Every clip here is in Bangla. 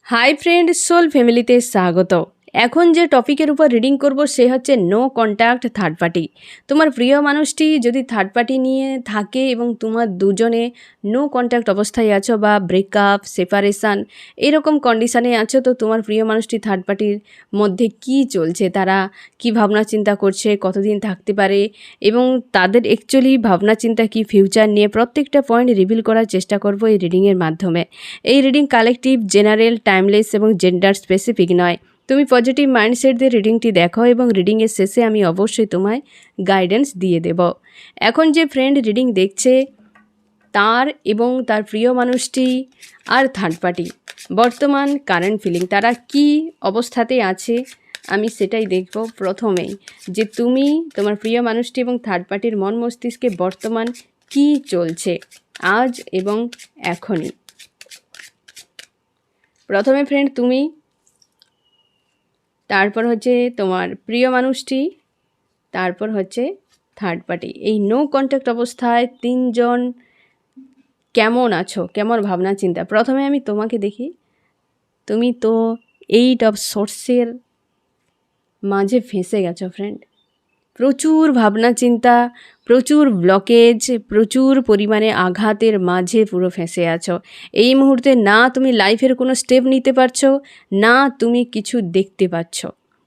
হাই ফ্রেন্ড, সোল ফ্যামিলিতে স্বাগত। এখন যে টপিকের উপর রিডিং করব সে হচ্ছে নো কন্ট্যাক্ট থার্ড পার্টি। তোমার প্রিয় মানুষটি যদি থার্ড পার্টি নিয়ে থাকে এবং তোমার দুজনে নো কন্ট্যাক্ট অবস্থায় আছো বা ব্রেকআপ, সেপারেশান এরকম কন্ডিশানে আছো, তো তোমার প্রিয় মানুষটি থার্ড পার্টির মধ্যে কি চলছে, তারা কি ভাবনা চিন্তা করছে, কতদিন থাকতে পারে এবং তাদের অ্যাকচুয়ালি ভাবনা চিন্তা কি ফিউচার নিয়ে, প্রত্যেকটা পয়েন্ট রিভিল করার চেষ্টা করব এই রিডিংয়ের মাধ্যমে। এই রিডিং কালেকটিভ, জেনারেল, টাইমলেস এবং জেন্ডার স্পেসিফিক নয়। তুমি পজিটিভ মাইন্ডসেট দিয়ে রিডিংটি দেখো এবং রিডিংয়ের শেষে আমি অবশ্যই তোমায় গাইডেন্স দিয়ে দেব। এখন যে ফ্রেন্ড রিডিং দেখছে তার এবং তার প্রিয় মানুষটি আর থার্ড পার্টি বর্তমান কারেন্ট ফিলিং, তারা কি অবস্থাতে আছে আমি সেটাই দেখব প্রথমেই, যে তুমি, তোমার প্রিয় মানুষটি এবং থার্ড পার্টির মন মস্তিষ্কে বর্তমান কি চলছে আজ এবং এখনই। প্রথমে ফ্রেন্ড তুমি, তারপর হচ্ছে তোমার প্রিয় মানুষটি, তারপর হচ্ছে থার্ড পার্টি। এই নো কন্ট্যাক্ট অবস্থায় তিনজন কেমন আছো, কেমন ভাবনা চিন্তা। প্রথমে আমি তোমাকে দেখি, তুমি তো 8 অফ সোর্সের মাঝে ফেঁসে গেছো ফ্রেন্ড। প্রচুর ভাবনা চিন্তা, প্রচুর ব্লকেজ, প্রচুর পরিমাণে আঘাতের মাঝে পুরো ফেঁসে আছো। এই মুহূর্তে না তুমি লাইফের কোনো স্টেপ নিতে পারছো, না তুমি কিছু দেখতে পাচ্ছ।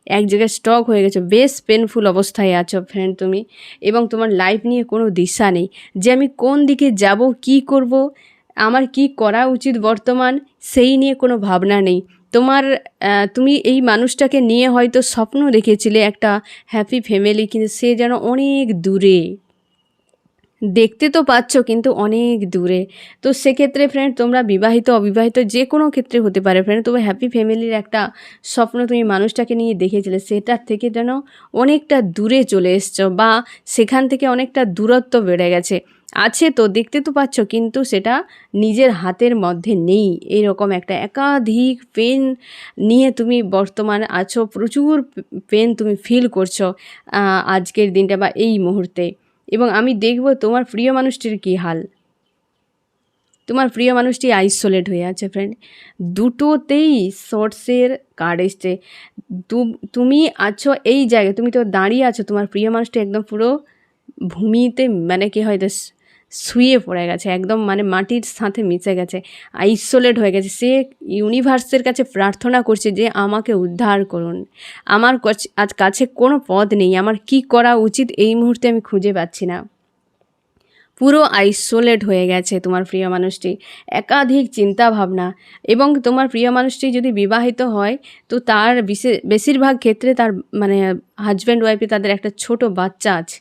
এক জায়গায় স্টক হয়ে গেছো, বেশ পেনফুল অবস্থায় আছো ফ্রেন্ড তুমি, এবং তোমার লাইফ নিয়ে কোনো দিশা নেই যে আমি কোন দিকে যাব, কি করব, আমার কি করা উচিত বর্তমান, সেই নিয়ে কোনো ভাবনা নেই তোমার। তুমি এই মানুষটাকে নিয়ে হয়তো স্বপ্ন দেখেছিলে একটা হ্যাপি ফ্যামিলি, কিন্তু সে যেন অনেক দূরে, দেখতে তো পাচ্ছ কিন্তু অনেক দূরে। তো সেক্ষেত্রে ফ্রেন্ড তোমরা বিবাহিত অবিবাহিত যে কোনো ক্ষেত্রে হতে পারে ফ্রেন্ড, তবে হ্যাপি ফ্যামিলির একটা স্বপ্ন তুমি মানুষটাকে নিয়ে দেখেছিলে, সেটার থেকে যেন অনেকটা দূরে চলে এসছো, বা সেখান থেকে অনেকটা দূরত্ব বেড়ে গেছে। আছে তো, দেখতে তো পাচ্ছ, কিন্তু সেটা নিজের হাতের মধ্যে নেই। এইরকম একটা একাধিক পেন নিয়ে তুমি বর্তমান আছো, প্রচুর পেন তুমি ফিল করছো আজকের দিনটা বা এই মুহূর্তে। এবং আমি দেখব তোমার প্রিয় মানুষটির কী হাল। তোমার প্রিয় মানুষটি আইসোলেট হয়ে আছে ফ্রেন্ড, দুটোতেই সোর্সের কার্ড এসছে। তুমি আছো এই জায়গায়, তুমি তো দাঁড়িয়ে আছো, তোমার প্রিয় মানুষটি একদম পুরো ভূমিতে, মানে কি হয়তো শুয়ে পড়ে গেছে, একদম মানে মাটির সাথে মিশে গেছে, আইসোলেট হয়ে গেছে। সে ইউনিভার্সের কাছে প্রার্থনা করছে যে আমাকে উদ্ধার করুন, আমার আজ কাছে কোনো পথ নেই, আমার কি করা উচিত এই মুহূর্তে আমি খুঁজে পাচ্ছি না। পুরো আইসোলেট হয়ে গেছে তোমার প্রিয় মানুষটি, একাধিক চিন্তা ভাবনা। এবং তোমার প্রিয় মানুষটি যদি বিবাহিত হয় তো তার বেশিরভাগ ক্ষেত্রে তার মানে হাজব্যান্ড ওয়াইফে তাদের একটা ছোট বাচ্চা আছে,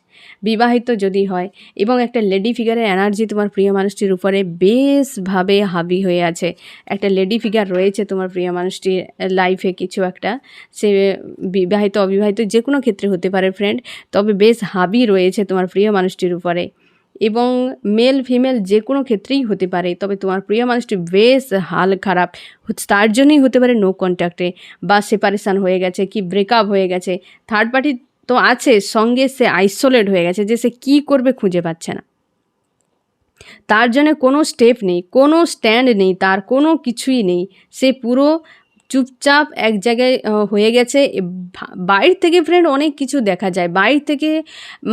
বিবাহিত যদি হয়। এবং একটা লেডি ফিগারের এনার্জি তোমার প্রিয় মানুষটির উপরে বেশভাবে হাবি হয়ে আছে। একটা লেডি ফিগার রয়েছে তোমার প্রিয় মানুষটির লাইফে, কিছু একটা, সে বিবাহিত অবিবাহিত যে কোনো ক্ষেত্রে হতে পারে ফ্রেন্ড, তবে বেশ হাবি রয়েছে তোমার প্রিয় মানুষটির উপরে। এবং মেল ফিমেল যে কোনো ক্ষেত্রেই হতে পারে, তবে তোমার প্রিয় মানুষটি বেশ হাল খারাপ, তার জন্যই হতে পারে নো কন্ট্যাক্টে বা সেপারেশান হয়ে গেছে, কি ব্রেকআপ হয়ে গেছে। থার্ড পার্টি তো আছে সঙ্গে, সে আইসোলেট হয়ে গেছে, যে সে কী করবে খুঁজে পাচ্ছে না, তার জন্য কোনো স্টেপ নেই, কোনো স্ট্যান্ড নেই, তার কোনো কিছুই নেই। সে পুরো চুপচাপ এক জায়গায় হয়ে গেছে। বাইর থেকে ফ্রেন্ড অনেক কিছু দেখা যায়, বাইর থেকে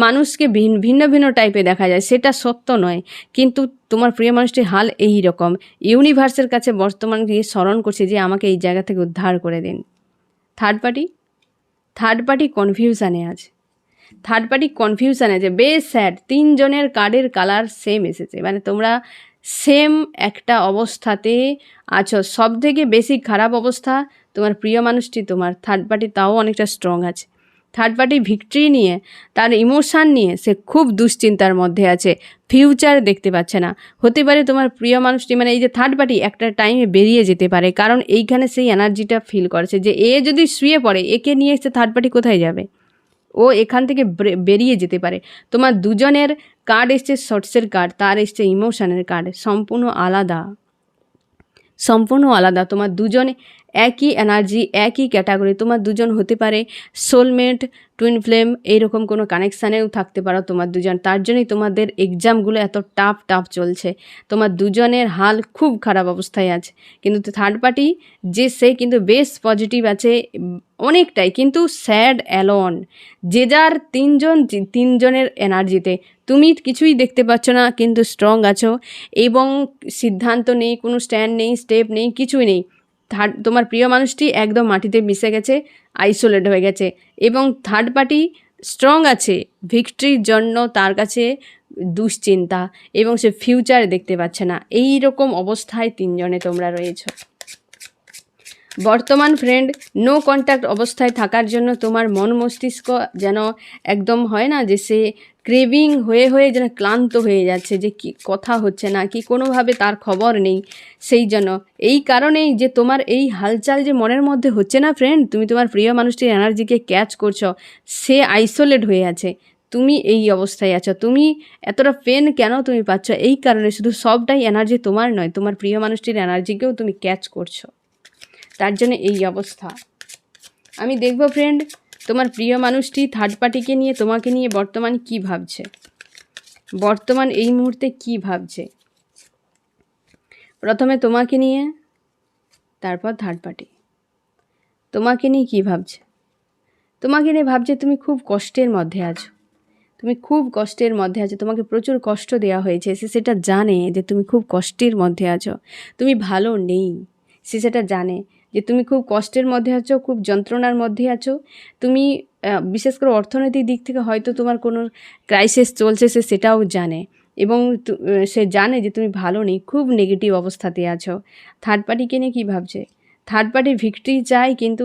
মানুষকে ভিন্ন ভিন্ন টাইপে দেখা যায়, সেটা সত্য নয়, কিন্তু তোমার প্রিয় মানুষটির হাল এই রকম। ইউনিভার্সের কাছে বর্তমান গিয়ে স্মরণ করছে যে আমাকে এই জায়গা থেকে উদ্ধার করে দিন। থার্ড পার্টি কনফিউশানে আছে, থার্ড পার্টি কনফিউশানে আছে, বেশ স্যাড। তিনজনের কার্ডের কালার সেম এসেছে, মানে তোমরা সেম একটা অবস্থাতে আছো। সব থেকে বেশি খারাপ অবস্থা তোমার প্রিয় মানুষটি, তোমার থার্ড পার্টি তাও অনেকটা স্ট্রং আছে। থার্ড পার্টি ভিক্টরি নিয়ে, তার ইমোশান নিয়ে সে খুব দুশ্চিন্তার মধ্যে আছে, ফিউচার দেখতে পাচ্ছে না। হতে পারে তোমার প্রিয় মানুষটি, মানে এই যে থার্ড পার্টি একটা টাইমে বেরিয়ে যেতে পারে, কারণ এইখানে সেই এনার্জিটা ফিল করেছে যে এ যদি শুয়ে পড়ে, একে নিয়ে এসে থার্ড পার্টি কোথায় যাবে, ও এখান থেকে বেরিয়ে যেতে পারে। তোমার দুজনের কার্ড এসছে শর্টসের কার্ড, তার এসছে ইমোশনের কার্ড, সম্পূর্ণ আলাদা, সম্পূর্ণ আলাদা। তোমার দুজনে একই এনার্জি, একই ক্যাটাগরি, তোমার দুজন হতে পারে সোলমেট, টুইন ফ্লেম, এইরকম কোনো কানেকশানেও থাকতে পারো তোমার দুজন। তার জন্যই তোমাদের এক্সামগুলো এত টাফ চলছে, তোমার দুজনের হাল খুব খারাপ অবস্থায় আছে। কিন্তু থার্ড পার্টি যে সে কিন্তু বেশ পজিটিভ আছে অনেকটাই, কিন্তু স্যাড অ্যালোন, যে যার তিনজনের এনার্জিতে। তুমি কিছুই দেখতে পাচ্ছ না, কিন্তু স্ট্রং আছো এবং সিদ্ধান্ত নেই, কোনো স্ট্যান্ড নেই, স্টেপ নেই, কিছুই নেই। তোমার প্রিয় মানুষটি একদম মাটিতে মিশে গেছে, আইসোলেট হয়ে গেছে, এবং থার্ড পার্টি স্ট্রং আছে ভিক্টরির জন্য, তার কাছে দুশ্চিন্তা এবং সে ফিউচার দেখতে পাচ্ছে না। এই রকম অবস্থায় তিনজনে তোমরা রয়েছো বর্তমান ফ্রেন্ড। নো কন্ট্যাক্ট অবস্থায় থাকার জন্য তোমার মন মস্তিষ্ক যেন একদম হয় না যে সে ক্রেভিং হয়ে যেন ক্লান্ত হয়ে যাচ্ছে, যে কি কথা হচ্ছে না, কি কোনোভাবে তার খবর নেই। সেই জন্য এই কারণেই যে তোমার এই হালচাল যে মনের মধ্যে হচ্ছে না ফ্রেন্ড, তুমি তোমার প্রিয় মানুষটির এনার্জিকে ক্যাচ করছো, সে আইসোলেট হয়ে আছে, তুমি এই অবস্থায় আছো। তুমি এতটা পেন কেন তুমি পাচ্ছ? এই কারণে, শুধু সবটাই এনার্জি তোমার নয়, তোমার প্রিয় মানুষটির এনার্জিকেও তুমি ক্যাচ করছো, তার জন্য এই অবস্থা। আমি দেখব ফ্রেন্ড তোমার প্রিয় মানুষটি থার্ড পার্টিকে নিয়ে, তোমাকে নিয়ে বর্তমান কি ভাবছে, বর্তমান এই মুহূর্তে কি ভাবছে। প্রথমে তোমাকে নিয়ে, তারপর থার্ড পার্টি। তোমাকে নিয়ে কি ভাবছে? তোমাকে নিয়ে ভাবছে তুমি খুব কষ্টের মধ্যে আছো, তুমি খুব কষ্টের মধ্যে আছো, তোমাকে প্রচুর কষ্ট দেওয়া হয়েছে, সে সেটা জানে যে তুমি খুব কষ্টের মধ্যে আছো, তুমি ভালো নেই, সে সেটা জানে যে তুমি খুব কষ্টের মধ্যে আছো, খুব যন্ত্রণার মধ্যে আছো। তুমি বিশেষ করে অর্থনৈতিক দিক থেকে হয়তো তোমার কোনো ক্রাইসিস চলছে, সে সেটাও জানে, এবং সে জানে যে তুমি ভালো নেই, খুব নেগেটিভ অবস্থাতে আছো। থার্ড পার্টিকে নিয়ে কী ভাবছে? থার্ড পার্টি ভিক্টরি চাই, কিন্তু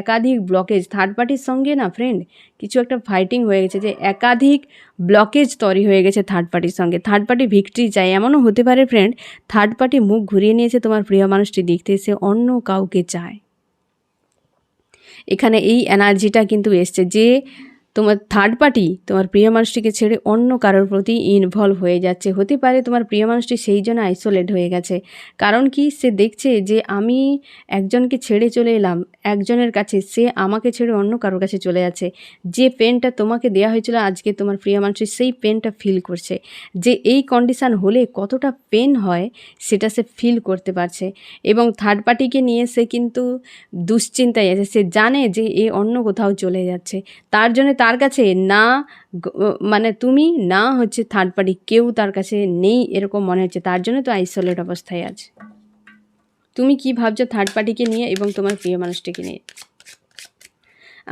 একাধিক ব্লকেজ থার্ড পার্টির সঙ্গে না ফ্রেন্ড, কিছু একটা ফাইটিং হয়ে গেছে, যে একাধিক ব্লকেজ তৈরি হয়ে গেছে থার্ড পার্টির সঙ্গে। থার্ড পার্টি ভিক্টরি চাই, এমনও হতে পারে ফ্রেন্ড থার্ড পার্টি মুখ ঘুরিয়ে নিয়েছে তোমার প্রিয় মানুষটি দেখতে, সে অন্য কাউকে চায়। এখানে এই এনার্জিটা কিন্তু এসছে যে তোমার থার্ড পার্টি তোমার প্রিয় মানুষটিকে ছেড়ে অন্য কারোর প্রতি ইনভলভ হয়ে যাচ্ছে। হতে পারে তোমার প্রিয় মানুষটি সেই জন্য আইসোলেট হয়ে গেছে, কারণ কি সে দেখছে যে আমি একজনকে ছেড়ে চলে এলাম একজনের কাছে, সে আমাকে ছেড়ে অন্য কারোর কাছে চলে যাচ্ছে। যে পেনটা তোমাকে দেওয়া হয়েছিল আজকে, তোমার প্রিয় মানুষটি সেই পেনটা ফিল করছে, যে এই কন্ডিশান হলে কতটা পেন হয় সেটা সে ফিল করতে পারছে। এবং থার্ড পার্টিকে নিয়ে সে কিন্তু দুশ্চিন্তায় আছে, সে জানে যে এ অন্য কোথাও চলে যাচ্ছে, তার জন্য তার কাছে না মানে তুমি না হচ্ছে থার্ড পার্টি, কেউ তার কাছে নেই এরকম মনে হচ্ছে, তার জন্য তো আইসোলেট অবস্থায় আছে। তুমি কি ভাবছো থার্ড পার্টিকে নিয়ে এবং তোমার প্রিয় মানুষটিকে নিয়ে?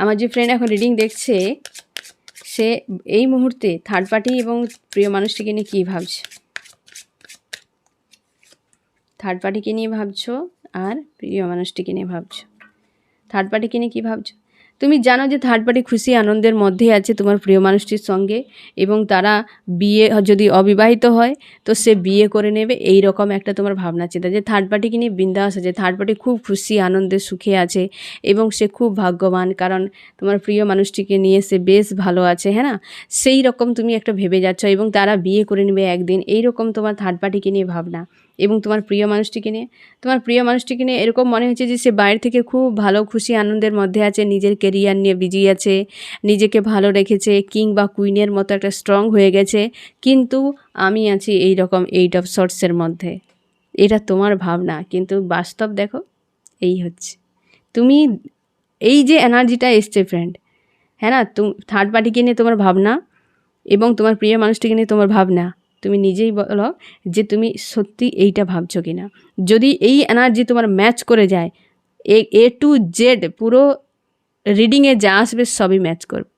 আমার যে ফ্রেন্ড এখন রিডিং দেখছে, সে এই মুহূর্তে থার্ড পার্টি এবং প্রিয় মানুষটিকে নিয়ে কী ভাবছে? থার্ড পার্টিকে নিয়ে ভাবছো আর প্রিয় মানুষটিকে নিয়ে ভাবছো। থার্ড পার্টিকে নিয়ে কী ভাবছো? তুমি জানো যে থার্ড পার্টি খুশি আনন্দের মধ্যে আছে তোমার প্রিয় মানুষটির সঙ্গে, এবং তারা বিয়ে, যদি অবিবাহিত হয় তো সে বিয়ে করে নেবে, এই রকম একটা তোমার ভাবনা চিন্তা, যে থার্ড পার্টিকে নিয়ে বিন্দাস আছে, থার্ড পার্টি খুব খুশি আনন্দে সুখে আছে এবং সে খুব ভাগ্যবান, কারণ তোমার প্রিয় মানুষটিকে নিয়ে সে বেশ ভালো আছে, হ্যাঁ না? সেই রকম তুমি একটা ভেবে যাচ্ছ, এবং তারা বিয়ে করে নেবে একদিন, এই রকম তোমার থার্ড পার্টিকে নিয়ে ভাবনা। এবং তোমার প্রিয় মানুষটিকে নিয়ে এরকম মনে হচ্ছে যে সে বাইরে থেকে খুব ভালো খুশি আনন্দের মধ্যে আছে, নিজের কেরিয়ার নিয়ে বিজি আছে, নিজেকে ভালো রেখেছে, কিং বা কুইনের মতো একটা স্ট্রং হয়ে গেছে, কিন্তু আমি আছি এই রকম 8 অফ শর্টসের মধ্যে। এটা তোমার ভাবনা, কিন্তু বাস্তব দেখো এই হচ্ছে। তুমি এই যে এনার্জিটা এসছে ফ্রেন্ড, হ্যাঁ না, থার্ড পার্টিকে নিয়ে তোমার ভাবনা এবং তোমার প্রিয় মানুষটিকে নিয়ে তোমার ভাবনা, তুমি নিজেই বলো যে তুমি সত্যি এইটা ভাবছো কি না। যদি এই এনার্জি তোমার ম্যাচ করে যায়, এ টু জেড পুরো রিডিংয়ে যা আসবে সবই ম্যাচ করবে।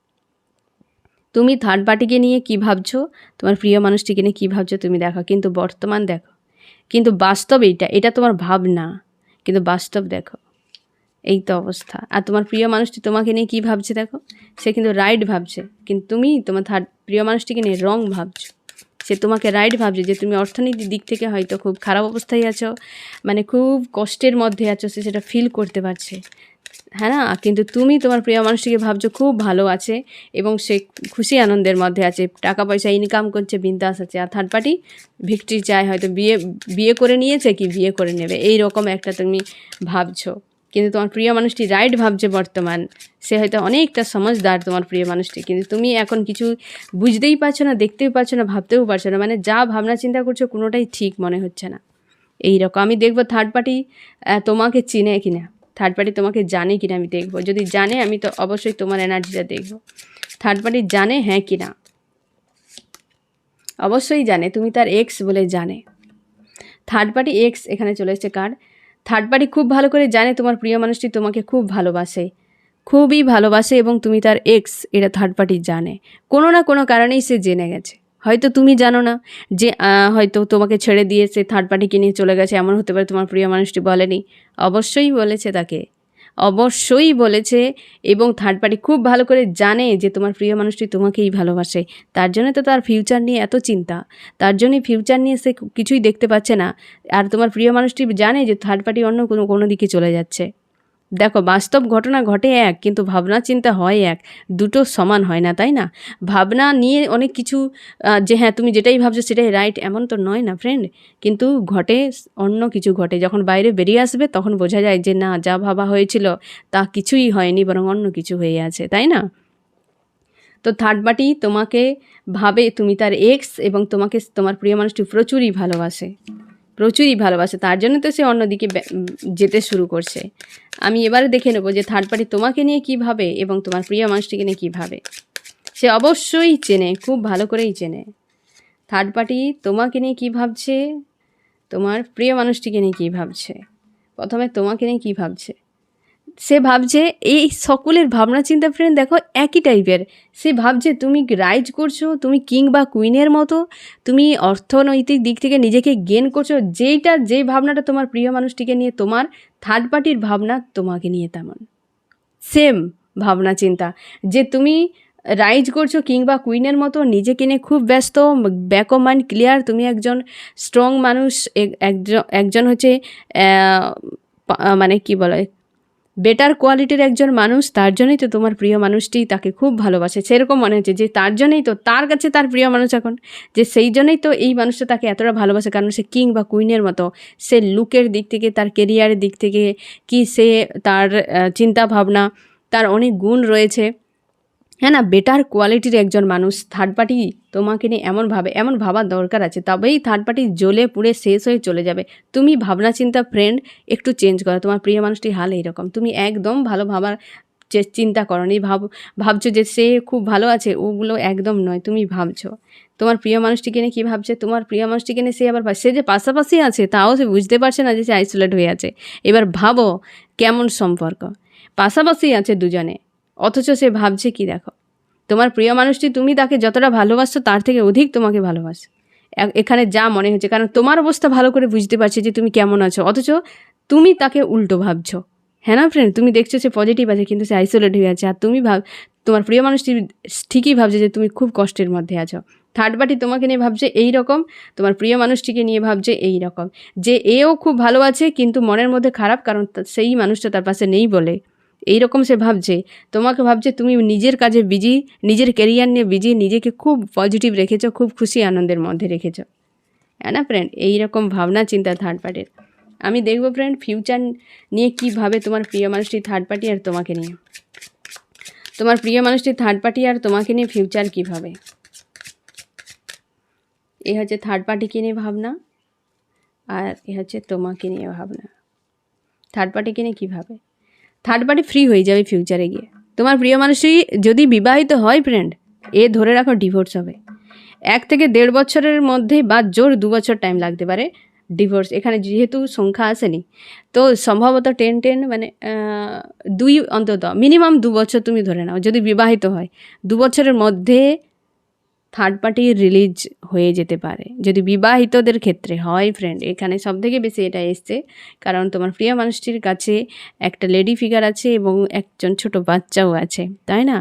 তুমি থার্ড পার্টিকে নিয়ে কী ভাবছো, তোমার প্রিয় মানুষটিকে নিয়ে কী ভাবছো তুমি দেখো, কিন্তু বর্তমান দেখো, কিন্তু বাস্তব এটা তোমার ভাবনা, কিন্তু বাস্তব দেখো এই তো অবস্থা। আর তোমার প্রিয় মানুষটি তোমাকে নিয়ে কী ভাবছে দেখো, সে কিন্তু রাইট ভাবছে, কিন্তু তুমি তোমার প্রিয় মানুষটিকে নিয়ে রং ভাবছো। সে তোমাকে রাইট ভাবছে যে তুমি অর্থনৈতিক দিক থেকে হয়তো খুব খারাপ অবস্থায় আছো, মানে খুব কষ্টের মধ্যে আছো, সে সেটা ফিল করতে পারছে, হ্যাঁ না? কিন্তু তুমি তোমার প্রিয় মানুষটিকে ভাবছো খুব ভালো আছে এবং সে খুশি আনন্দের মধ্যে আছে, টাকা পয়সা ইনকাম করছে, বিন্দাস আছে। আর থার্ড পার্টি ভিক্টরি চায়, হয়তো বিয়ে করে নিয়েছে কি বিয়ে করে নেবে, এই রকম একটা তুমি ভাবছো। কিন্তু তোমার প্রিয় মানুষটি রাইট ভাবছে বর্তমান, সে হয়তো অনেকটা সমঝদার তোমার প্রিয় মানুষটি, কিন্তু তুমি এখন কিছু বুঝতেই পারছো না, দেখতেও পারছো না, ভাবতেও পারছো না, মানে যা ভাবনা চিন্তা করছো কোনোটাই ঠিক মনে হচ্ছে না। এই রকম আমি দেখবো থার্ড পার্টি তোমাকে চিনে কিনা, থার্ড পার্টি তোমাকে জানে কিনা আমি দেখবো। যদি জানে আমি তো অবশ্যই তোমার এনার্জিটা দেখবো। থার্ড পার্টি জানে হ্যাঁ কিনা, অবশ্যই জানে, তুমি তার এক্স বলে জানে। থার্ড পার্টি এক্স এখানে চলে এসেছে কার, থার্ড পার্টি খুব ভালো করে জানে তোমার প্রিয় মানুষটি তোমাকে খুব ভালোবাসে, খুবই ভালোবাসে, এবং তুমি তার এক্স এটা থার্ড পার্টি জানে। কোনো না কোনো কারণেই সে জেনে গেছে, হয়তো তুমি জানো না যে হয়তো তোমাকে ছেড়ে দিয়ে সে থার্ড পার্টিকে নিয়ে চলে গেছে, এমন হতে পারে তোমার প্রিয় মানুষটি বলেনি, অবশ্যই বলেছে তাকে, অবশ্যই বলেছে। এবং থার্ড পার্টি খুব ভালো করে জানে যে তোমার প্রিয় মানুষটি তোমাকেই ভালোবাসে, তার জন্য তো তার ফিউচার নিয়ে এত চিন্তা, তার জন্যই ফিউচার নিয়ে সে কিছুই দেখতে পাচ্ছে না। আর তোমার প্রিয় মানুষটি জানে যে থার্ড পার্টি অন্য কোনো দিকে চলে যাচ্ছে। দেখো বাস্তব ঘটনা ঘটে এক, কিন্তু ভাবনা চিন্তা হয় এক, দুটো সমান হয় না, তাই না? ভাবনা নিয়ে অনেক কিছু যে হ্যাঁ তুমি যেটাই ভাবছো সেটাই রাইট, এমন তো নয় না ফ্রেন্ড। কিন্তু ঘটে অন্য কিছু, ঘটে যখন বাইরে বেরিয়ে আসবে তখন বোঝা যায় যে না, যা ভাবা হয়েছিল তা কিছুই হয়নি, বরং অন্য কিছু হয়ে আছে, তাই না? তো থার্ড পার্টি তোমাকে ভাবে তুমি তার এক্স, এবং তোমাকে তোমার প্রিয় মানুষটি প্রচুরই ভালোবাসে, প্রচুরই ভালোবাসে, তার জন্য তো সে অন্যদিকে যেতে শুরু করছে। আমি এবারে দেখে নেবো যে থার্ড পার্টি তোমাকে নিয়ে কী ভাবে এবং তোমার প্রিয় মানুষটিকে নিয়ে কী ভাবে। সে অবশ্যই চেনে, খুব ভালো করেই চেনে থার্ড পার্টি তোমাকে নিয়ে কী ভাবছে, তোমার প্রিয় মানুষটিকে নিয়ে কী ভাবছে। প্রথমে তোমাকে নিয়ে কী ভাবছে, সে ভাবছে এই সকলের ভাবনা চিন্তা ফ্রেন্ড দেখো একই টাইপের। সে ভাবছে তুমি রাইজ করছো, তুমি কিং বা কুইনের মতো, তুমি অর্থনৈতিক দিক থেকে নিজেকে গেন করছো, যে ভাবনাটা তোমার প্রিয় মানুষটিকে নিয়ে, তোমার থার্ড পার্টির ভাবনা তোমাকে নিয়ে তেমন সেম ভাবনা চিন্তা, যে তুমি রাইজ করছো কিং বা কুইনের মতো, নিজেকে নিয়ে খুব ব্যস্ত, ব্যাক অফ মাইন্ড ক্লিয়ার, তুমি একজন স্ট্রং মানুষ, একজন হচ্ছে মানে কি বলে বেটার কোয়ালিটির একজন মানুষ, তার জন্যই তো তোমার প্রিয় মানুষটি তাকে খুব ভালোবাসে। সেরকম মনে হচ্ছে যে তার জন্যই তো তার কাছে তার প্রিয় মানুষ এখন, যে সেই জন্যই তো এই মানুষটা তাকে এতটা ভালোবাসে, কারণ সে কিং বা কুইনের মতো। সে লুকের দিক থেকে, তার কেরিয়ারের দিক থেকে, কি সে তার চিন্তা ভাবনা, তার অনেক গুণ রয়েছে, হ্যাঁ না, বেটার কোয়ালিটির একজন মানুষ। থার্ড পার্টি তোমাকে নিয়ে এমন ভাবার দরকার আছে, তবেই থার্ড পার্টি জ্বলে পুড়ে শেষ হয়ে চলে যাবে। তুমি ভাবনা চিন্তা ফ্রেন্ড একটু চেঞ্জ করো, তোমার প্রিয় মানুষটির হাল এইরকম, তুমি একদম ভালো ভাবার যে চিন্তা করো নি, ভাবছো যে সে খুব ভালো আছে, ওগুলো একদম নয়। তুমি ভাবছো তোমার প্রিয় মানুষটিকে নিয়ে কী ভাবছে, তোমার প্রিয় মানুষটিকে নিয়ে সে আবার সে যে পাশাপাশি আছে তাও সে বুঝতে পারছে না যে সে আইসোলেট হয়ে আছে। এবার ভাবো কেমন সম্পর্ক, পাশাপাশি আছে দুজনে, অথচ সে ভাবছে কি দেখো, তোমার প্রিয় মানুষটি তুমি তাকে যতটা ভালোবাসো তার থেকে অধিক তোমাকে ভালোবাসে এখানে যা মনে হচ্ছে, কারণ তোমার অবস্থা ভালো করে বুঝতে পারছে যে তুমি কেমন আছো, অথচ তুমি তাকে উল্টো ভাবছো। হ্যাঁ না ফ্রেন্ড, তুমি দেখছো সে পজিটিভ আছে কিন্তু সে আইসোলেট হয়ে আছে, আর তুমি তোমার প্রিয় মানুষটি ঠিকই ভাবছে যে তুমি খুব কষ্টের মধ্যে আছো। থার্ড পার্টি তোমাকে নিয়ে ভাবছে এই রকম, তোমার প্রিয় মানুষটিকে নিয়ে ভাবছে এই রকম, যে এও খুব ভালো আছে কিন্তু মনের মধ্যে খারাপ, কারণ সেই মানুষটা তার পাশে নেই বলে এই রকম সে ভাবছে। তোমাকে ভাবছে তুমি নিজের কাজে বিজি, নিজের ক্যারিয়ার নিয়ে বিজি, নিজেকে খুব পজিটিভ রেখেছো, খুব খুশি আনন্দের মধ্যে রেখেছো, হ্যাঁ না ফ্রেন্ড? এইরকম ভাবনা চিন্তা থার্ড পার্টির। আমি দেখবো ফ্রেন্ড ফিউচার নিয়ে কী ভাবে তোমার প্রিয় মানুষটি থার্ড পার্টি আর তোমাকে নিয়ে, তোমার প্রিয় মানুষটি থার্ড পার্টি আর তোমাকে নিয়ে ফিউচার কীভাবে। এ হচ্ছে থার্ড পার্টিকে নিয়ে ভাবনা, আর এ হচ্ছে তোমাকে নিয়ে ভাবনা। থার্ড পার্টিকে নিয়ে কীভাবে, থার্ড পার্টি ফ্রি হয়ে যাবে ফিউচারে গিয়ে। তোমার প্রিয় মানুষটি যদি বিবাহিত হয় ফ্রেন্ড, এ ধরে রাখো ডিভোর্স হবে 1 থেকে 1.5 বছরের মধ্যে, বা জোর 2 বছর টাইম লাগতে পারে ডিভোর্স। এখানে যেহেতু সংখ্যা আসেনি, তো সম্ভবত 10 মানে 2 অন্তত মিনিমাম 2 বছর তুমি ধরে নাও, যদি বিবাহিত হয় 2 বছরের মধ্যে থার্ড পার্টি রিলিজ হয়ে যেতে পারে, যদি বিবাহিতদের ক্ষেত্রে হয় ফ্রেন্ড। এখানে সবথেকে বেশি এটা এসছে, কারণ তোমার প্রিয় মানুষটির কাছে একটা লেডি ফিগার আছে এবং একজন ছোট বাচ্চাও আছে, তাই না?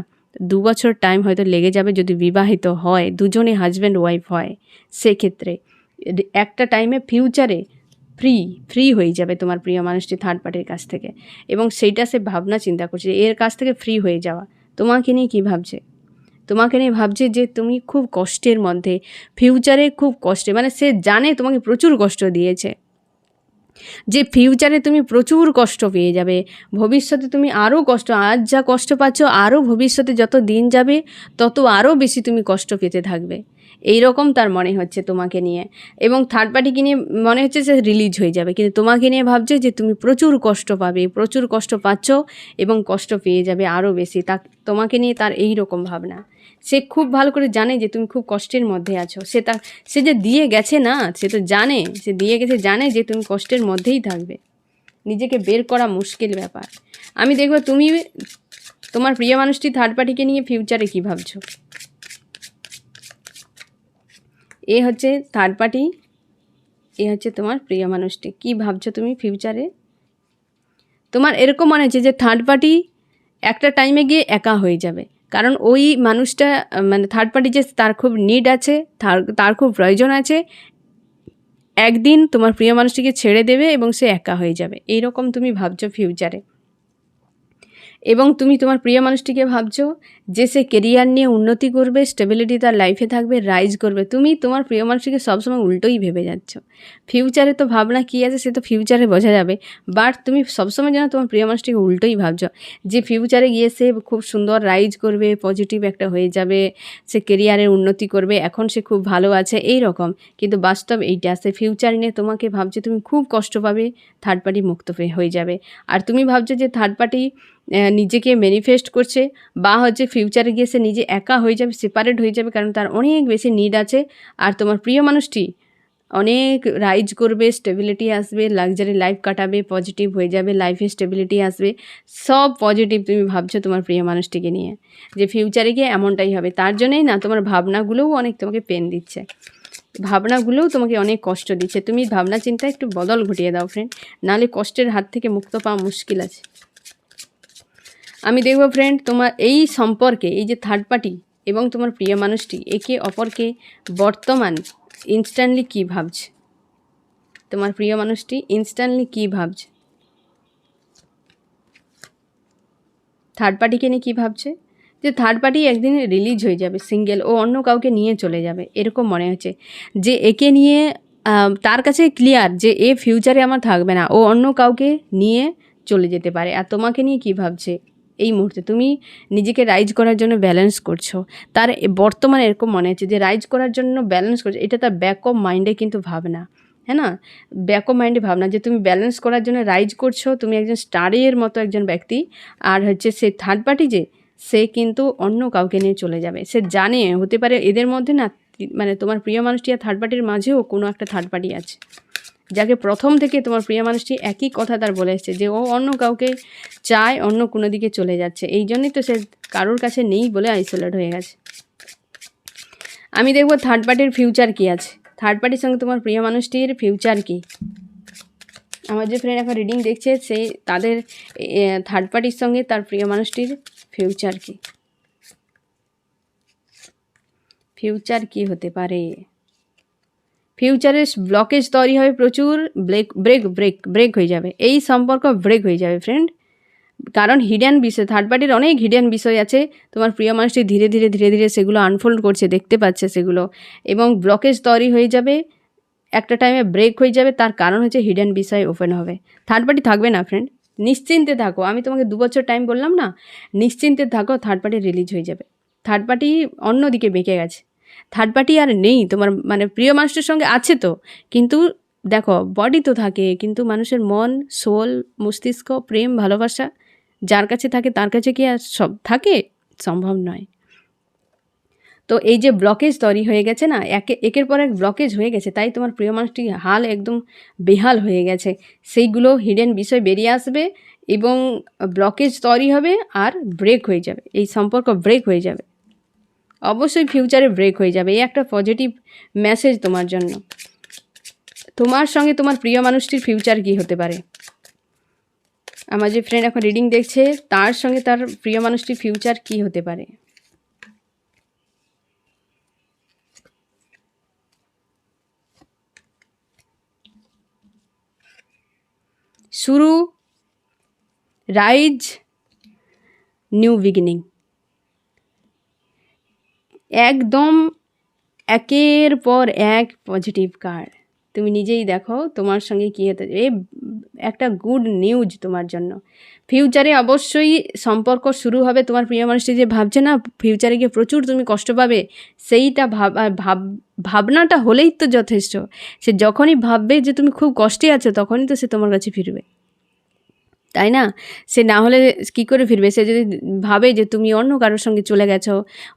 2 বছর টাইম হয়তো লেগে যাবে যদি বিবাহিত হয়, দুজনে হাজব্যান্ড ওয়াইফ হয়, সেক্ষেত্রে একটা টাইমে ফিউচারে ফ্রি হয়ে যাবে তোমার প্রিয় মানুষটি থার্ড পার্টির কাছ থেকে, এবং সেইটা সে ভাবনা চিন্তা করছে এর কাছ থেকে ফ্রি হয়ে যাওয়া। তোমাকে নিয়ে কী ভাবছে, তোমাকে নিয়ে ভাবছে যে তুমি খুব কষ্টের মধ্যে, ফিউচারে খুব কষ্টে, মানে সে জানে তোমাকে প্রচুর কষ্ট দিয়েছে, যে ফিউচারে তুমি প্রচুর কষ্ট পেয়ে যাবে, ভবিষ্যতে তুমি আরও কষ্ট, আজ যা কষ্ট পাচ্ছ আরও ভবিষ্যতে যত দিন যাবে তত আরও বেশি তুমি কষ্ট পেতে থাকবে, এই রকম তার মনে হচ্ছে তোমাকে নিয়ে। এবং থার্ড পার্টিকে নিয়ে মনে হচ্ছে সে রিলিজ হয়ে যাবে, কিন্তু তোমাকে নিয়ে ভাবছে যে তুমি প্রচুর কষ্ট পাবে, প্রচুর কষ্ট পাচ্ছ এবং কষ্ট পেয়ে যাবে আরও বেশি, তোমাকে নিয়ে তার এই রকম ভাবনা। সে খুব ভালো করে জানে যে তুমি খুব কষ্টের মধ্যে আছো, সে যে দিয়ে গেছে না, সে তো জানে, সে দিয়ে গেছে, জানে যে তুমি কষ্টের মধ্যেই থাকবে, নিজেকে বের করা মুশকিল ব্যাপার। আমি দেখবো তুমি তোমার প্রিয় মানুষটি থার্ড পার্টিকে নিয়ে ফিউচারে কী ভাবছো। এ হচ্ছে থার্ড পার্টি, এ হচ্ছে তোমার প্রিয় মানুষটি, কী ভাবছো তুমি ফিউচারে। তোমার এরকম মনে হচ্ছে যে থার্ড পার্টি একটা টাইমে গিয়ে একা হয়ে যাবে, কারণ ওই মানুষটা মানে থার্ড পার্টি যে তার খুব নিড আছে, তার খুব প্রয়োজন আছে, একদিন তোমার প্রিয় মানুষটিকে ছেড়ে দেবে এবং সে একা হয়ে যাবে, এইরকম তুমি ভাবছো ফিউচারে। এবং তুমি তোমার প্রিয় মানুষটিকে ভাবছো যে সে কেরিয়ার নিয়ে উন্নতি করবে, স্টেবিলিটি তার লাইফে থাকবে, রাইজ করবে। তুমি তোমার প্রিয় মানুষটিকে সবসময় উল্টোই ভেবে যাচ্ছ। ফিউচারে তো ভাবনা কী আছে সে তো ফিউচারে বোঝা যাবে, বাট তুমি সবসময় যেন তোমার প্রিয় মানুষটিকে উল্টোই ভাবছো, যে ফিউচারে গিয়ে সে খুব সুন্দর রাইজ করবে, পজিটিভ একটা হয়ে যাবে, সে কেরিয়ারের উন্নতি করবে, এখন সে খুব ভালো আছে এই রকম। কিন্তু বাস্তব এইটা, সে ফিউচার নিয়ে তোমাকে ভাবছে তুমি খুব কষ্ট পাবে, থার্ড পার্টি মুক্ত হয়ে যাবে। আর তুমি ভাবছো যে থার্ড পার্টি নিজেকে ম্যানিফেস্ট করছে, বা হচ্ছে ফিউচারে গিয়ে সে নিজে একা হয়ে যাবে, সেপারেট হয়ে যাবে, কারণ তার অনেক বেশি নিড আছে। আর তোমার প্রিয় মানুষটি অনেক রাইজ করবে, স্টেবিলিটি আসবে, লাক্সারি লাইফ কাটাবে, পজিটিভ হয়ে যাবে, লাইফে স্টেবিলিটি আসবে, সব পজিটিভ তুমি ভাবছো তোমার প্রিয় মানুষটিকে নিয়ে, যে ফিউচারে গিয়ে এমনটাই হবে। তার জন্যই না তোমার ভাবনাগুলোও অনেক তোমাকে পেন দিচ্ছে, ভাবনাগুলোও তোমাকে অনেক কষ্ট দিচ্ছে। তুমি ভাবনা চিন্তা একটু বদল ঘটিয়ে দাও ফ্রেন্ড, নাহলে কষ্টের হাত থেকে মুক্ত পাওয়া মুশকিল আছে। আমি দেখবো ফ্রেন্ড তোমার এই সম্পর্কে, এই যে থার্ড পার্টি এবং তোমার প্রিয় মানুষটি একে অপরকে বর্তমান ইনস্ট্যান্টলি কী ভাবছে, তোমার প্রিয় মানুষটি ইনস্ট্যান্টলি কী ভাবছে, থার্ড পার্টিকে নিয়ে কী ভাবছে, যে থার্ড পার্টি একদিন রিলিজ হয়ে যাবে, সিঙ্গেল, ও অন্য কাউকে নিয়ে চলে যাবে, এরকম মনে হচ্ছে। যে একে নিয়ে তার কাছে ক্লিয়ার যে এ ফিউচারে আমার থাকবে না, ও অন্য কাউকে নিয়ে চলে যেতে পারে। আর তোমাকে নিয়ে কী ভাবছে, এই মুহূর্তে তুমি নিজেকে রাইজ করার জন্য ব্যালেন্স করছো, তার বর্তমানে এরকম মনে হচ্ছে যে রাইজ করার জন্য ব্যালেন্স করছো, এটা তার ব্যাক অফ মাইন্ডে কিন্তু ভাবনা, হ্যাঁ না, ব্যাক অফ মাইন্ডে ভাবনা যে তুমি ব্যালেন্স করার জন্য রাইজ করছো, তুমি একজন স্টারের মতো একজন ব্যক্তি। আর হচ্ছে সে থার্ড পার্টি যে সে কিন্তু অন্য কাউকে নিয়ে চলে যাবে, সে জানে হতে পারে এদের মধ্যে না, মানে তোমার প্রিয় মানুষটি আর থার্ড পার্টির মাঝেও কোনো একটা থার্ড পার্টি আছে, যাকে প্রথম থেকে তোমার প্রিয় মানুষটি একই কথা তার বলে এসছে যে ও অন্য কাউকে চায়, অন্য কোনো দিকে চলে যাচ্ছে, এই জন্যই তো সে কারোর কাছে নেই বলে আইসোলেট হয়ে গেছে। আমি দেখবো থার্ড পার্টির ফিউচার কী আছে, থার্ড পার্টির সঙ্গে তোমার প্রিয় মানুষটির ফিউচার কী। আমার যে ফ্রেন্ড এখন রিডিং দেখছে সেই তাদের থার্ড পার্টির সঙ্গে তার প্রিয় মানুষটির ফিউচার কী, ফিউচার কী হতে পারে। ফিউচারে ব্লকেজ তৈরি হবে প্রচুর, ব্রেক হয়ে যাবে, এই সম্পর্ক ব্রেক হয়ে যাবে ফ্রেন্ড, কারণ হিডেন বিষয়, থার্ড পার্টির অনেক হিডেন বিষয় আছে, তোমার প্রিয় মানুষটি ধীরে ধীরে সেগুলো আনফোল্ড করছে, দেখতে পাচ্ছে সেগুলো, এবং ব্লকেজ তৈরি হয়ে যাবে, একটা টাইমে ব্রেক হয়ে যাবে, তার কারণ হচ্ছে হিডেন বিষয় ওপেন হবে, থার্ড পার্টি থাকবে না ফ্রেন্ড, নিশ্চিন্তে থাকো, আমি তোমাকে 2 বছর টাইম বললাম না, নিশ্চিন্তে থাকো, থার্ড পার্টি রিলিজ হয়ে যাবে, থার্ড পার্টি অন্যদিকে বেঁকে গেছে, থার্ড পার্টি আর নেই তোমার, মানে প্রিয় মানুষটির সঙ্গে আছে তো, কিন্তু দেখো বডি তো থাকে, কিন্তু মানুষের মন, সোল, মস্তিষ্ক, প্রেম, ভালোবাসা যার কাছে থাকে তার কাছে কি আর সব থাকে, সম্ভব নয়। তো এই যে ব্লকেজ তৈরি হয়ে গেছে না, একের পর এক ব্লকেজ হয়ে গেছে, তাই তোমার প্রিয় মানুষটি হাল একদম বেহাল হয়ে গেছে, সেইগুলো হিডেন বিষয় বেরিয়ে আসবে এবং ব্লকেজ তৈরি হবে আর ব্রেক হয়ে যাবে, এই সম্পর্ক ব্রেক হয়ে যাবে, অবশ্যই ফিউচারে ব্রেক হয়ে যাবে, এই একটা পজিটিভ মেসেজ তোমার জন্য। তোমার সঙ্গে তোমার প্রিয় মানুষটির ফিউচার কী হতে পারে, আমার যে ফ্রেন্ড এখন রিডিং দেখছে তার সঙ্গে তার প্রিয় মানুষটির ফিউচার কী হতে পারে। শুরু, রাইজ, নিউ বিগিনিং, একদম একের পর এক পজিটিভ কার্ড, তুমি নিজেই দেখো তোমার সঙ্গে কী হতে এই একটা গুড নিউজ তোমার জন্য। ফিউচারে অবশ্যই সম্পর্ক শুরু হবে। তোমার প্রিয় মানুষটি যে ভাবছে না ফিউচারে গিয়ে প্রচুর তুমি কষ্ট পাবে, সেইটা ভাবনাটা হলেই তো যথেষ্ট। সে যখনই ভাববে যে তুমি খুব কষ্টে আছো তখনই তো সে তোমার কাছে ফিরবে, তাই না? সে না হলে কী করে ফিরবে? সে যদি ভাবে যে তুমি অন্য কারোর সঙ্গে চলে গেছো,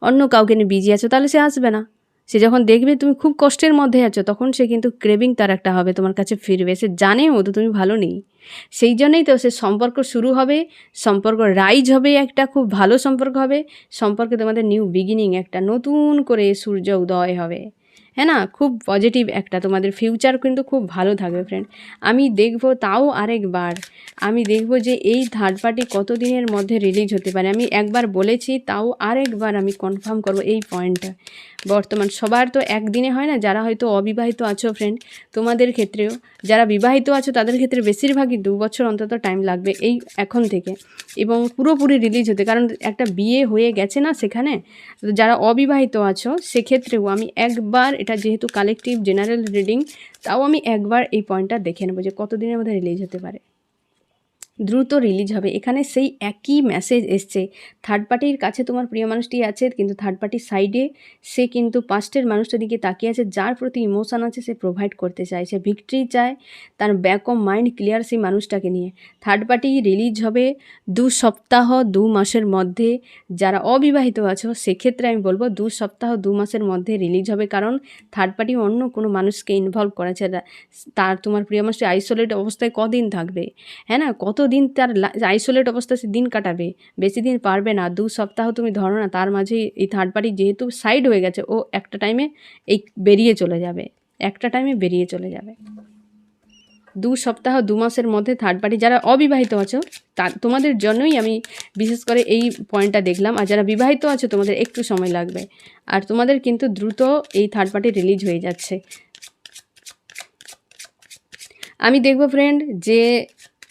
অন্য কাউকে নিয়ে বিজি আছো, তাহলে সে আসবে না। সে যখন দেখবে তুমি খুব কষ্টের মধ্যে আছো তখন সে কিন্তু ক্রেভিং তার একটা হবে, তোমার কাছে ফিরবে। সে জানেও তো তুমি ভালো নেই। সেই জন্যই তো সে সম্পর্ক শুরু হবে, সম্পর্ক রাইজ হবে, একটা খুব ভালো সম্পর্ক হবে। সম্পর্কে তোমাদের নিউ বিগিনিং, একটা নতুন করে সূর্য উদয় হবে। হ্যাঁ না? খুব পজিটিভ একটা তোমাদের ফিউচার কিন্তু খুব ভালো থাকবে ফ্রেন্ড। আমি দেখব তাও আরেকবার, আমি দেখব যে এই থার্ড পার্টি কত দিনের মধ্যে রিলিজ হতে পারে। আমি একবার বলেছি, তাও আরেকবার আমি কনফার্ম করব এই পয়েন্টটা। বর্তমান সবার তো একদিনে হয় না, যারা হয়তো অবিবাহিত আছো ফ্রেন্ড, তোমাদের ক্ষেত্রেও যারা বিবাহিত আছো তাদের ক্ষেত্রে বেশিরভাগই 2 বছর অন্তত টাইম লাগবে এই এখন থেকে, এবং পুরোপুরি রিলিজ হতে, কারণ একটা বিয়ে হয়ে গেছে না সেখানে। তো যারা অবিবাহিত আছো সেক্ষেত্রেও আমি একবার, এটা যেহেতু কালেকটিভ জেনারেল রিডিং, তাও আমি একবার এই পয়েন্টটা দেখে নেবো যে কত দিনের মধ্যে রিলিজ হতে পারে। দ্রুত রিলিজ হবে। এখানে সেই একই মেসেজ এসছে, থার্ড পার্টির কাছে তোমার প্রিয় মানুষটি আছে, কিন্তু থার্ড পার্টির সাইডে সে কিন্তু পাস্টের মানুষটার দিকে তাকিয়ে আছে, যার প্রতি ইমোশান আছে, সে প্রোভাইড করতে চায়, সে ভিক্টরি চায়, তার ব্যাক অফ মাইন্ড ক্লিয়ার সেই মানুষটাকে নিয়ে। থার্ড পার্টি রিলিজ হবে 2 সপ্তাহ 2 মাসের মধ্যে। যারা অবিবাহিত আছো সেক্ষেত্রে আমি বলবো 2 সপ্তাহ 2 মাসের মধ্যে রিলিজ হবে, কারণ থার্ড পার্টি অন্য কোনো মানুষকে ইনভলভ করেছে। তার তোমার প্রিয় মানুষটি আইসোলেট অবস্থায় কদিন থাকবে, হ্যাঁ না? কতদিন তার আইসোলেট অবস্থায় সে দিন কাটাবে? বেশি দিন পারবে না। 2 সপ্তাহ তুমি ধরো না, তার মাঝেই এই থার্ড পার্টি যেহেতু সাইড হয়ে গেছে, ও একটা টাইমে এই বেরিয়ে চলে যাবে, একটা টাইমে বেরিয়ে চলে যাবে। 2 সপ্তাহ 2 মাসের মধ্যে থার্ড পার্টি, যারা অবিবাহিত আছো তোমাদের জন্যই আমি বিশেষ করে এই পয়েন্টটা দেখলাম। আর যারা বিবাহিত আছো তোমাদের একটু সময় লাগবে, আর তোমাদের কিন্তু দ্রুত এই থার্ড পার্টি রিলিজ হয়ে যাচ্ছে। আমি দেখব ফ্রেন্ড যে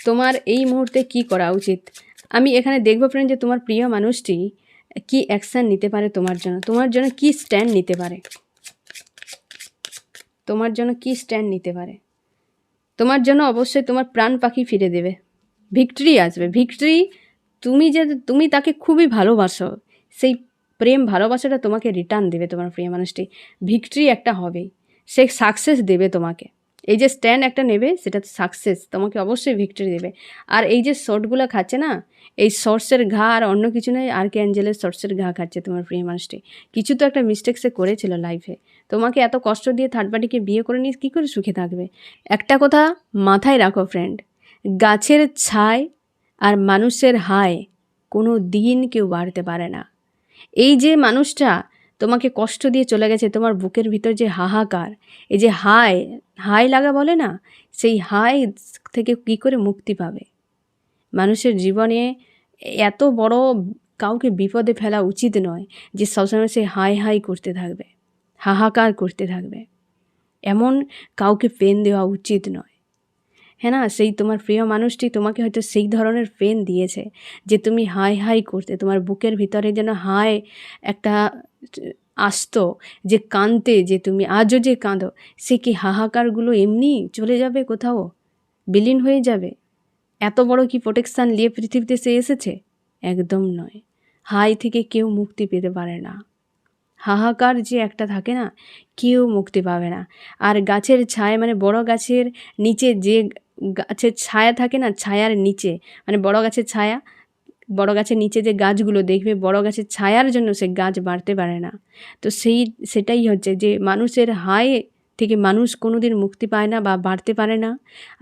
তোমার এই মুহূর্তে কি করা উচিত। আমি এখানে দেখব ফ্রেন্ড যে তোমার প্রিয় মানুষটি কি অ্যাকশান নিতে পারে তোমার জন্য কি স্ট্যান্ড নিতে পারে, তোমার জন্য কি স্ট্যান্ড নিতে পারে। তোমার জন্য অবশ্যই তোমার প্রাণ পাখি ফিরে দেবে, ভিক্টরি আসবে, ভিক্টরি। তুমি তাকে খুবই ভালোবাসো, সেই প্রেম ভালোবাসাটা তোমাকে রিটার্ন দেবে তোমার প্রিয় মানুষটি। ভিক্টরি একটা হবেই, সে সাকসেস দেবে তোমাকে। এই যে স্ট্যান্ড একটা নেবে সেটা সাকসেস তোমাকে অবশ্যই ভিক্টরি দেবে। আর এই যে শর্টগুলো খাচ্ছে না, এই শর্টসের ঘা আর অন্য কিছু নয়, আর্কঅ্যাঞ্জেলের শর্টসের ঘা খাচ্ছে তোমার প্রিয় মানুষটি। কিছু তো একটা মিস্টেক সে করেছিল লাইফে, তোমাকে এত কষ্ট দিয়ে থার্ড পার্টিকে বিয়ে করে নিয়ে কী করে সুখে থাকবে। একটা কথা মাথায় রাখো ফ্রেন্ড, গাছের ছায় আর মানুষের হায় কোনো দিন কেউ বাড়তে পারে না। এই যে মানুষটা তোমাকে কষ্ট দিয়ে চলে গেছে, তোমার বুকের ভিতর যে হাহাকার, এই যে হায় হায় লাগা বলে না, সেই হায় থেকে কী করে মুক্তি পাবে। মানুষের জীবনে এত বড় কাউকে বিপদে ফেলা উচিত নয় যে সবসময় সে হায় হায় করতে থাকবে, হাহাকার করতে থাকবে। এমন কাউকে পেন দেওয়া উচিত নয়, হ্যাঁ না? সেই তোমার প্রিয় মানুষটি তোমাকে হয়তো সেই ধরনের পেন দিয়েছে যে তুমি হায় হায় করতে, তোমার বুকের ভিতরে যেন হায় একটা আসতো, যে কাঁদতে, যে তুমি আজও যে কাঁদো, সে কি হাহাকারগুলো এমনি চলে যাবে কোথাও, বিলীন হয়ে যাবে? এত বড় কি প্রোটেকশান নিয়ে পৃথিবীতে সে এসেছে? একদম নয়। হায় থেকে কেউ মুক্তি পেতে পারে না। হাহাকার যে একটা থাকে না, কেউ মুক্তি পাবে না। আর গাছের ছায়া মানে বড় গাছের নিচে যে গাছের ছায়া থাকে না, ছায়ার নিচে মানে বড় গাছের ছায়া, বড় গাছের নিচে যে গাছগুলো দেখবে, বড় গাছের ছায়ার জন্য সে গাছ বাড়তে পারে না। তো সেটাই হচ্ছে যে মানুষের হায় থেকে মানুষ কোনো দিন মুক্তি পায় না বা বাড়তে পারে না।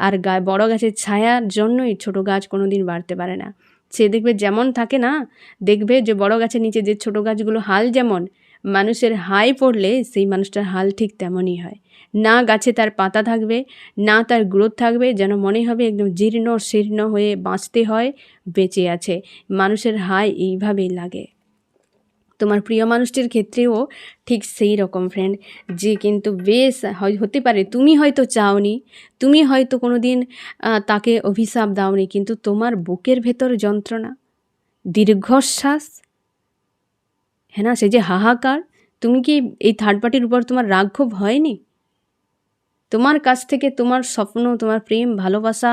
আর বড় গাছের ছায়ার জন্যই ছোট গাছ কোনো দিন বাড়তে পারে না। সে দেখবে যেমন থাকে না, দেখবে যে বড় গাছের নিচে যে ছোট গাছগুলো হাল যেমন, মানুষের হাই পড়লে সেই মানুষটার হাল ঠিক তেমনই হয়। না গাছে তার পাতা থাকবে, না তার গ্রোথ থাকবে, যেন মনে হবে একদম জীর্ণ শীর্ণ হয়ে বাঁচতে হয়, বেঁচে আছে। মানুষের হাই এইভাবেই লাগে। তোমার প্রিয় মানুষটির ক্ষেত্রেও ঠিক সেই রকম ফ্রেন্ড, যে কিন্তু বেশ হতে পারে তুমি হয়তো চাওনি, তুমি হয়তো কোনো দিন তাকে অভিশাপ দাওনি, কিন্তু তোমার বুকের ভেতর যন্ত্রণা, দীর্ঘশ্বাস, হ্যাঁ না, সে যে হাহাকার, তুমি কি এই থার্ড পার্টির উপর তোমার রাগ ক্ষোভ হয়নি? তোমার কাছ থেকে তোমার স্বপ্ন, তোমার প্রেম, ভালোবাসা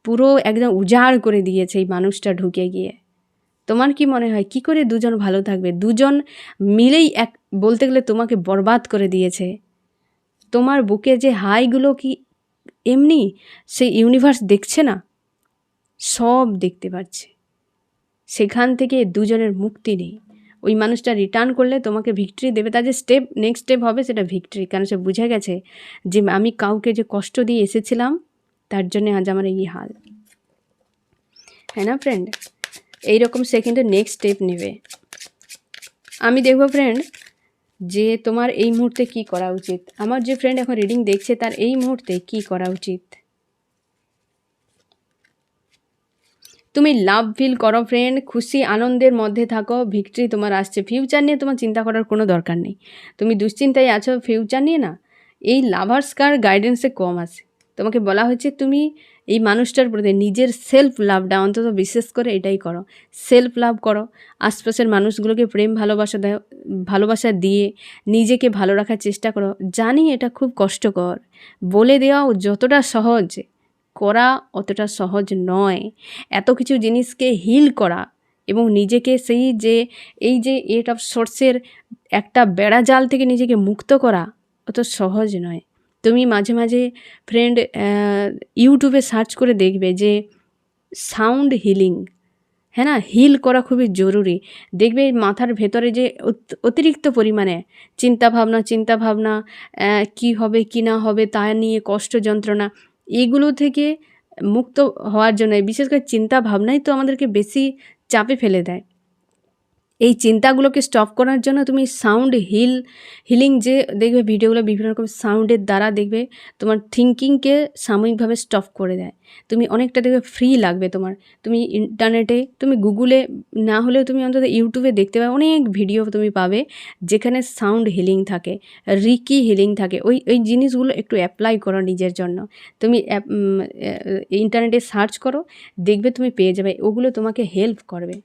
পুরো একদম উজাড় করে দিয়েছে এই মানুষটা ঢুকে গিয়ে। তোমার কি মনে হয় কী করে দুজন ভালো থাকবে? দুজন মিলেই বলতে গেলে তোমাকে বরবাদ করে দিয়েছে। তোমার বুকে যে হাইগুলো কি এমনি সেই ইউনিভার্স দেখছে না? সব দেখতে পাচ্ছে। সেখান থেকে দুজনের মুক্তি নেই। ওই মানুষটা রিটার্ন করলে তোমাকে ভিক্টরি দেবে। তার যে নেক্সট স্টেপ হবে সেটা ভিক্টরি। কারণ সে বুঝে গেছে যে আমি কাউকে যে কষ্ট দিয়ে এসেছিলাম তার জন্যে আজ আমার এই হাল। হ্যাঁ না ফ্রেন্ড? এইরকম সে কিন্তু নেক্সট স্টেপ নেবে। আমি দেখব ফ্রেন্ড যে তোমার এই মুহূর্তে কি করা উচিত। আমার যে ফ্রেন্ড এখন রিডিং দেখছে তার এই মুহূর্তে কি করা উচিত। তুমি লাভ ফিল করো ফ্রেন্ড, খুশি আনন্দের মধ্যে থাকো, ভিক্টরি তোমার আসছে। ফিউচার নিয়ে তোমার চিন্তা করার কোনো দরকার নেই। তুমি দুশ্চিন্তায় আছো ফিউচার নিয়ে না, এই লাভার্স কার গাইডেন্সে কম আছে। তোমাকে বলা হচ্ছে তুমি এই মানুষটার প্রতি নিজের সেলফ লাভটা অন্তত বিশেষ করে এটাই করো। সেলফ লাভ করো, আশপাশের মানুষগুলোকে প্রেম ভালোবাসা দিয়ে নিজেকে ভালো রাখার চেষ্টা করো। জানি এটা খুব কষ্টকর, বলে দেওয়াও যতটা সহজ করা অতটা সহজ নয়। এত কিছু জিনিসকে হিল করা এবং নিজেকে সেই যে এই যে অফ সোর্সের একটা বেড়াজাল থেকে নিজেকে মুক্ত করা অত সহজ নয়। তুমি মাঝে মাঝে ফ্রেন্ড ইউটিউবে সার্চ করে দেখবে যে সাউন্ড হিলিং, হ্যাঁ না, হিল করা খুবই জরুরি। দেখবে মাথার ভেতরে যে অতিরিক্ত পরিমাণে চিন্তাভাবনা কি হবে কি না হবে তা নিয়ে কষ্ট যন্ত্রণা, এগুলো থেকে মুক্ত হওয়ার জন্য বিশেষ করে চিন্তা ভাবনাই তো আমাদেরকে বেশি চাপে ফেলে দেয়। এই চিন্তাগুলোকে স্টপ করার জন্য তুমি সাউন্ড হিলিং যে দেখবে ভিডিওগুলো বিভিন্ন রকম সাউন্ডের দ্বারা দেখবে তোমার থিঙ্কিংকে সাময়িকভাবে স্টপ করে দেয়। তুমি অনেকটা দেখবে ফ্রি লাগবে তোমার। তুমি ইন্টারনেটে তুমি গুগলে না হলেও তুমি অন্তত ইউটিউবে দেখতে পাবে, অনেক ভিডিও তুমি পাবে যেখানে সাউন্ড হিলিং থাকে, রিকি হিলিং থাকে। ওই জিনিসগুলো একটু অ্যাপ্লাই করো নিজের জন্য। তুমি ইন্টারনেটে সার্চ করো, দেখবে তুমি পেয়ে যাবে। ওগুলো তোমাকে হেল্প করবে,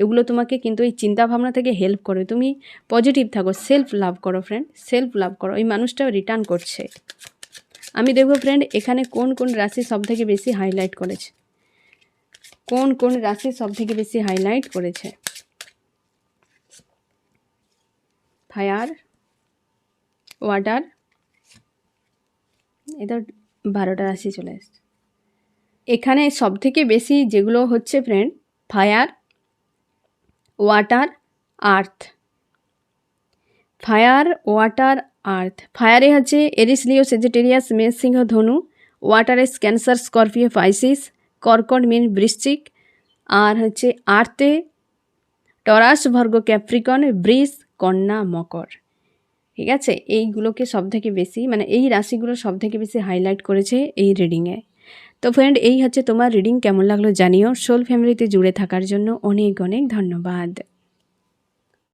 এগুলো তোমাকে কিন্তু এই চিন্তাভাবনা থেকে হেল্প করবে। তুমি পজিটিভ থাকো, সেলফ লাভ করো ফ্রেন্ড, সেলফ লাভ করো। এই মানুষটাও রিটার্ন করছে। আমি দেখবো ফ্রেন্ড এখানে কোন কোন রাশি সবথেকে বেশি হাইলাইট করেছে, কোন কোন রাশি সবথেকে বেশি হাইলাইট করেছে। ফায়ার, ওয়াটার, এটা 12টা রাশি চলে এসছে। এখানে সবথেকে বেশি যেগুলো হচ্ছে ফ্রেন্ড ফায়ার, ওয়াটার, আর্থ। ফায়ার, ওয়াটার, আর্থ। ফায়ারে হচ্ছে এরিস, লিও, সেজিটেরিয়াস, মেষ, সিংহ, ধনু। ওয়াটারে ক্যান্সার, স্করপিও, পাইসিস, কর্কট, মীন, বৃশ্চিক। আর হচ্ছে আর্থে টরাস, ভার্গো, ক্যাপ্রিকন, বৃষ, কন্যা, মকর। ঠিক আছে, এইগুলোকে সবথেকে বেশি মানে এই রাশিগুলো সবথেকে বেশি হাইলাইট করেছে এই রিডিংয়ে। তো ফ্রেন্ড এই হচ্ছে তোমার রিডিং। কেমন লাগলো জানিও। সোল ফ্যামিলিতে জুড়ে থাকার জন্য অনেক অনেক ধন্যবাদ।